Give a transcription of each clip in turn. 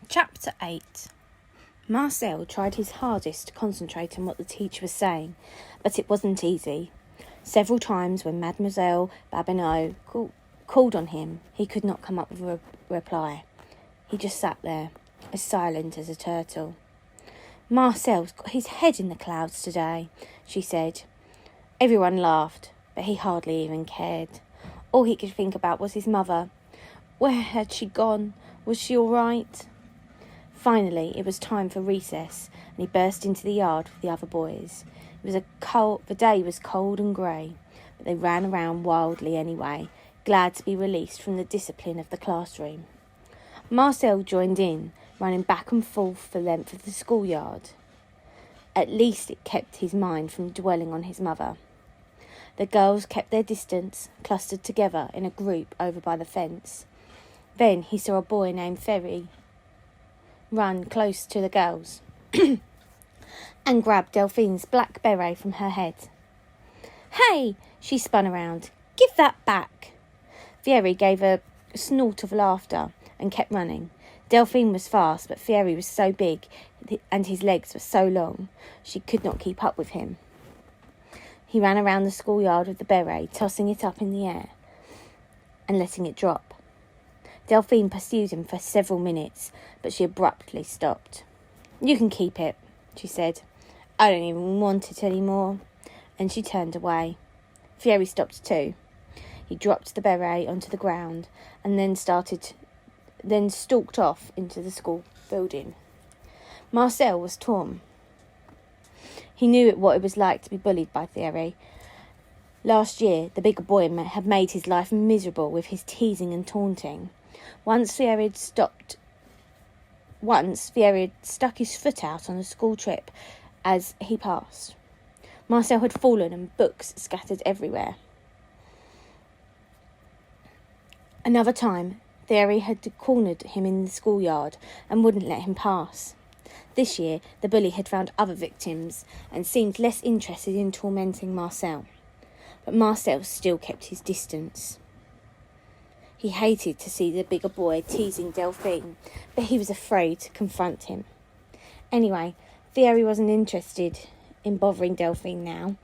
Chapter 8. Marcel tried his hardest to concentrate on what the teacher was saying, but it wasn't easy. Several times when Mademoiselle Babineau called on him, he could not come up with a reply. He just sat there, as silent as a turtle. "Marcel's got his head in the clouds today," she said. Everyone laughed, but he hardly even cared. All he could think about was his mother. Where had she gone? Was she all right? Finally, it was time for recess, and he burst into the yard with the other boys. The day was cold and grey, but they ran around wildly anyway, glad to be released from the discipline of the classroom. Marcel joined in, running back and forth the length of the schoolyard. At least it kept his mind from dwelling on his mother. The girls kept their distance, clustered together in a group over by the fence. Then he saw a boy named Ferry run close to the girls and grabbed Delphine's black beret from her head. "Hey!" She spun around. "Give that back!" Fieri gave a snort of laughter and kept running. Delphine was fast, but Fieri was so big and his legs were so long, she could not keep up with him. He ran around the schoolyard with the beret, tossing it up in the air and letting it drop. Delphine pursued him for several minutes, but she abruptly stopped. "You can keep it," she said. "I don't even want it anymore." And she turned away. Fieri stopped too. He dropped the beret onto the ground and then stalked off into the school building. Marcel was torn. He knew what it was like to be bullied by Fieri. Last year, the bigger boy had made his life miserable with his teasing and taunting. Once Fieri had stuck his foot out on a school trip as he passed. Marcel had fallen and books scattered everywhere. Another time, Fieri had cornered him in the schoolyard and wouldn't let him pass. This year, the bully had found other victims and seemed less interested in tormenting Marcel. But Marcel still kept his distance. He hated to see the bigger boy teasing Delphine, but he was afraid to confront him. Anyway, Fieri wasn't interested in bothering Delphine now.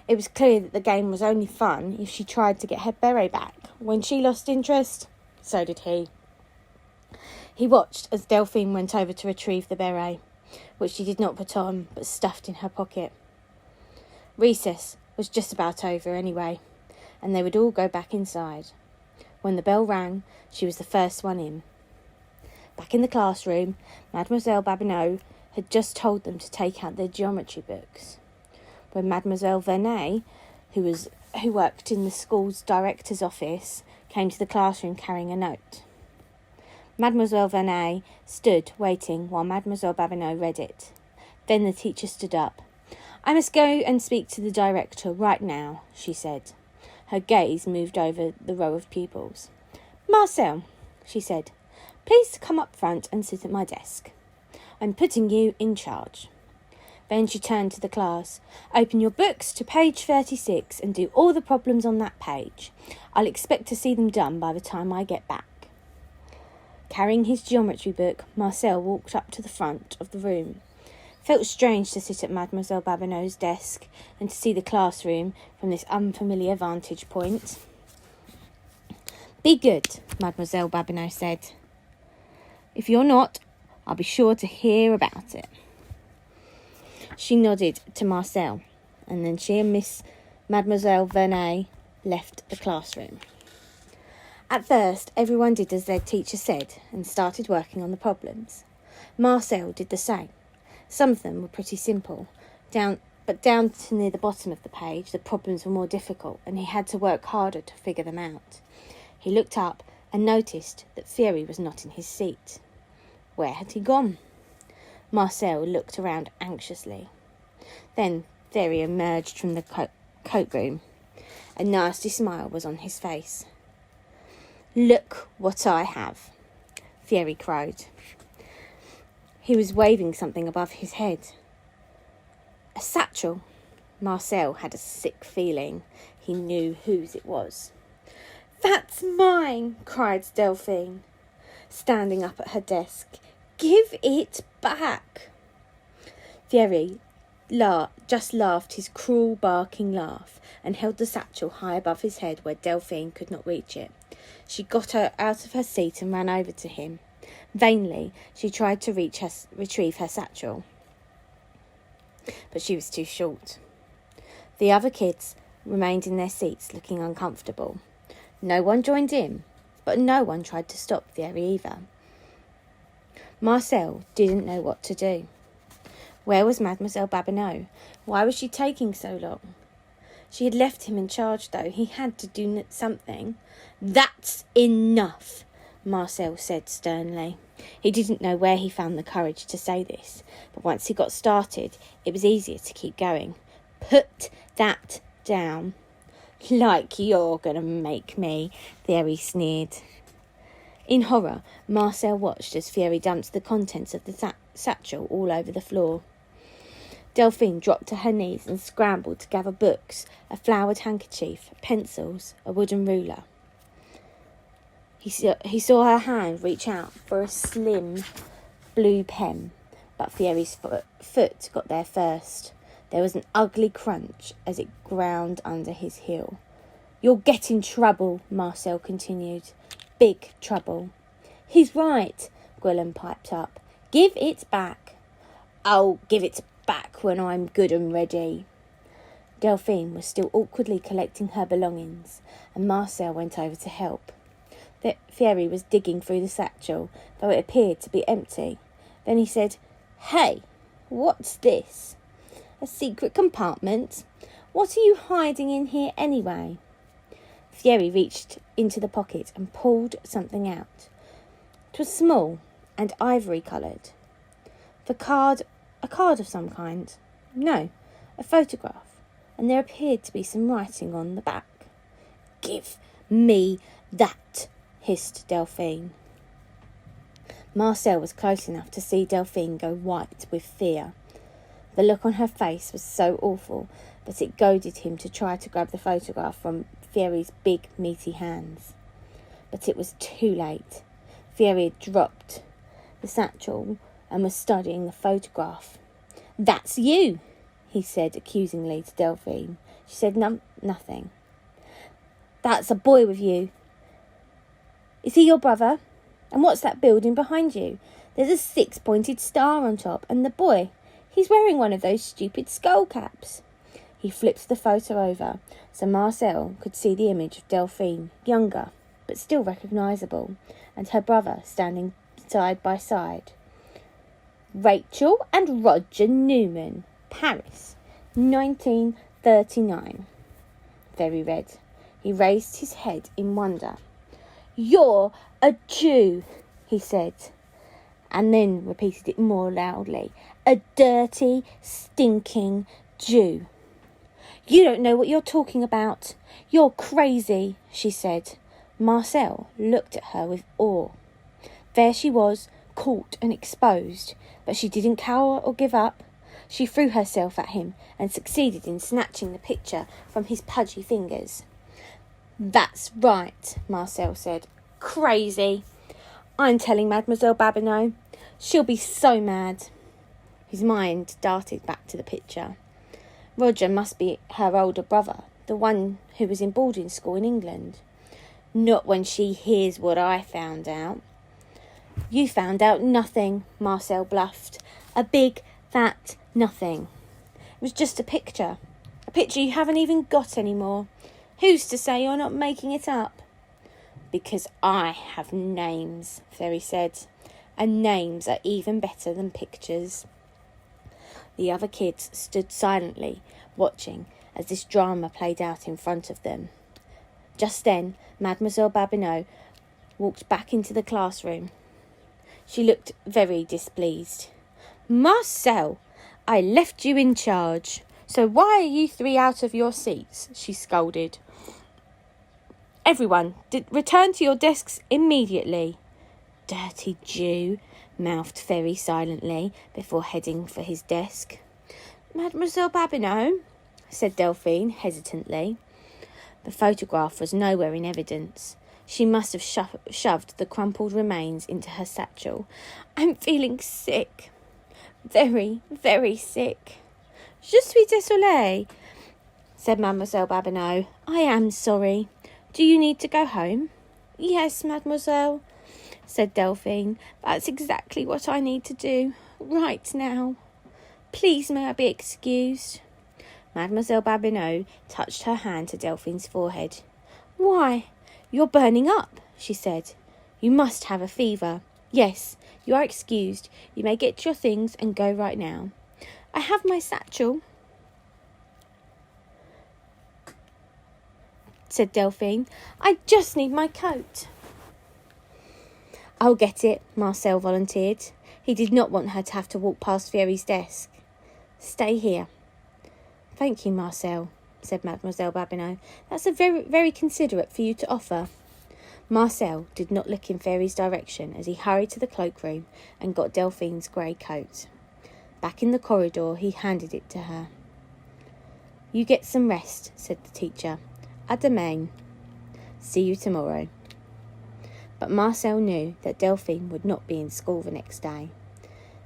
It was clear that the game was only fun if she tried to get her beret back. When she lost interest, so did he. He watched as Delphine went over to retrieve the beret, which she did not put on, but stuffed in her pocket. Recess was just about over anyway, and they would all go back inside. When the bell rang, she was the first one in. Back in the classroom, Mademoiselle Babineau had just told them to take out their geometry books. When Mademoiselle Vernet, who worked in the school's director's office, came to the classroom carrying a note. Mademoiselle Vernet stood waiting while Mademoiselle Babineau read it. Then the teacher stood up. "I must go and speak to the director right now," she said. Her gaze moved over the row of pupils. "Marcel," she said, "please come up front and sit at my desk. I'm putting you in charge." Then she turned to the class. "Open your books to page 36 and do all the problems on that page. I'll expect to see them done by the time I get back." Carrying his geometry book, Marcel walked up to the front of the room. It felt strange to sit at Mademoiselle Babineau's desk and to see the classroom from this unfamiliar vantage point. "Be good," Mademoiselle Babineau said. "If you're not, I'll be sure to hear about it." She nodded to Marcel, and then she and Mademoiselle Vernet left the classroom. At first, everyone did as their teacher said and started working on the problems. Marcel did the same. Some of them were pretty simple, but down to near the bottom of the page, the problems were more difficult, and he had to work harder to figure them out. He looked up and noticed that Fieri was not in his seat. Where had he gone? Marcel looked around anxiously. Then Fieri emerged from the coat room. A nasty smile was on his face. "Look what I have," Fieri cried. He was waving something above his head. A satchel. Marcel had a sick feeling. He knew whose it was. "That's mine!" cried Delphine, standing up at her desk. Give it back. Fairy just laughed his cruel barking laugh and held the satchel high above his head where Delphine could not reach it. She got her out of her seat and ran over to him. Vainly, she tried to retrieve her satchel, but she was too short. The other kids remained in their seats, looking uncomfortable. No one joined in, but no one tried to stop Fairy either. Marcel didn't know what to do. Where was Mademoiselle Babineau? Why was she taking so long? She had left him in charge, though. He had to do something. That's enough, Marcel said sternly. He didn't know where he found the courage to say this, but once he got started, it was easier to keep going. Put that down. Like you're going to make me, Fairy sneered. In horror, Marcel watched as Fairy dumped the contents of the satchel all over the floor. Delphine dropped to her knees and scrambled to gather books, a flowered handkerchief, pencils, a wooden ruler. He saw her hand reach out for a slim blue pen, but Fairy's foot got there first. There was an ugly crunch as it ground under his heel. You'll get in trouble, Marcel continued. Big trouble. He's right, Gwilym piped up. Give it back. I'll give it back when I'm good and ready. Delphine was still awkwardly collecting her belongings, and Marcel went over to help. The Fairy was digging through the satchel, though it appeared to be empty. Then he said, Hey, what's this? A secret compartment? What are you hiding in here anyway? Fairy reached into the pocket and pulled something out. It was small and ivory-coloured. A card of some kind. No, a photograph, and there appeared to be some writing on the back. Give me that, hissed Delphine. Marcel was close enough to see Delphine go white with fear. The look on her face was so awful that it goaded him to try to grab the photograph from Fairy's big, meaty hands. But it was too late. Fairy had dropped the satchel and was studying the photograph. That's you, he said accusingly to Delphine. She said nothing. That's a boy with you. Is he your brother? And what's that building behind you? There's a 6-pointed star on top, and the boy, he's wearing one of those stupid skull caps. He flipped the photo over so Marcel could see the image of Delphine, younger but still recognisable, and her brother standing side by side. Rachel and Roger Newman, Paris, 1939. Very red. He raised his head in wonder. You're a Jew, he said, and then repeated it more loudly. A dirty, stinking Jew. You don't know what you're talking about. You're crazy, she said. Marcel looked at her with awe. There she was, caught and exposed, but she didn't cower or give up. She threw herself at him and succeeded in snatching the picture from his pudgy fingers. That's right, Marcel said. Crazy. I'm telling Mademoiselle Babineau. She'll be so mad. His mind darted back to the picture. Roger must be her older brother, the one who was in boarding school in England. Not when she hears what I found out. You found out nothing, Marcel bluffed. A big, fat nothing. It was just a picture you haven't even got anymore. Who's to say you're not making it up? Because I have names, Fairy said, and names are even better than pictures. The other kids stood silently, watching as this drama played out in front of them. Just then, Mademoiselle Babineau walked back into the classroom. She looked very displeased. Marcel, I left you in charge. So why are you three out of your seats? She scolded. Everyone, return to your desks immediately. Dirty Jew, mouthed Fairy silently before heading for his desk. Mademoiselle Babineau, said Delphine hesitantly. The photograph was nowhere in evidence. She must have shoved the crumpled remains into her satchel. "I'm feeling sick. Very, very sick." "Je suis désolée," said Mademoiselle Babineau. "I am sorry. Do you need to go home?" "Yes, mademoiselle," said Delphine. "That's exactly what I need to do, right now. Please may I be excused?" Mademoiselle Babineau touched her hand to Delphine's forehead. "Why, you're burning up," she said. "You must have a fever. Yes, you are excused. You may get your things and go right now." "I have my satchel," said Delphine. "I just need my coat." "I'll get it," Marcel volunteered. He did not want her to have to walk past Fairy's desk. "Stay here." "Thank you, Marcel," said Mademoiselle Babineau. "That's very, very considerate for you to offer." Marcel did not look in Fairy's direction as he hurried to the cloakroom and got Delphine's grey coat. Back in the corridor, he handed it to her. "You get some rest," said the teacher. "À demain." "See you tomorrow." But Marcel knew that Delphine would not be in school the next day.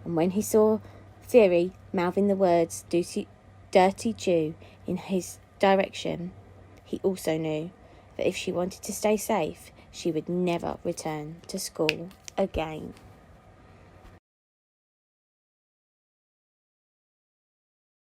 And when he saw Fairy mouthing the words "dirty Jew" in his direction, he also knew that if she wanted to stay safe, she would never return to school again.